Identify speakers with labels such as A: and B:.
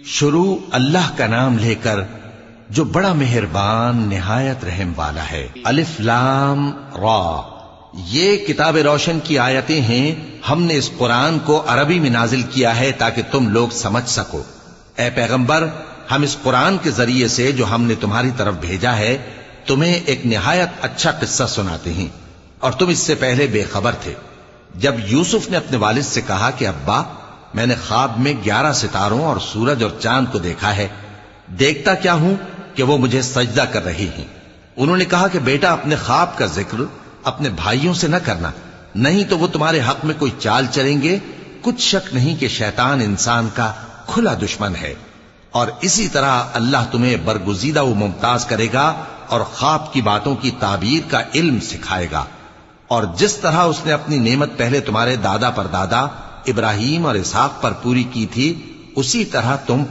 A: شروع اللہ کا نام لے کر جو بڑا مہربان نہایت رحم والا ہے۔ الف لام را، یہ کتاب روشن کی آیتیں ہیں۔ ہم نے اس قرآن کو عربی میں نازل کیا ہے تاکہ تم لوگ سمجھ سکو۔ اے پیغمبر، ہم اس قرآن کے ذریعے سے جو ہم نے تمہاری طرف بھیجا ہے تمہیں ایک نہایت اچھا قصہ سناتے ہیں، اور تم اس سے پہلے بے خبر تھے۔ جب یوسف نے اپنے والد سے کہا کہ ابا، میں نے خواب میں 11 ستاروں اور سورج اور چاند کو دیکھا ہے، دیکھتا کیا ہوں کہ وہ مجھے سجدہ کر رہی ہیں۔ انہوں نے کہا کہ بیٹا، اپنے خواب کا ذکر اپنے بھائیوں سے نہ کرنا، نہیں تو وہ تمہارے حق میں کوئی چال چلیں گے۔ کچھ شک نہیں کہ شیطان انسان کا کھلا دشمن ہے، اور اسی طرح اللہ تمہیں برگزیدہ و ممتاز کرے گا اور خواب کی باتوں کی تعبیر کا علم سکھائے گا۔ اور جس طرح اس نے اپنی نعمت پہلے تمہارے دادا پر دادا ابراہیم اور اسحاق پر پوری کی تھی، اسی طرح تم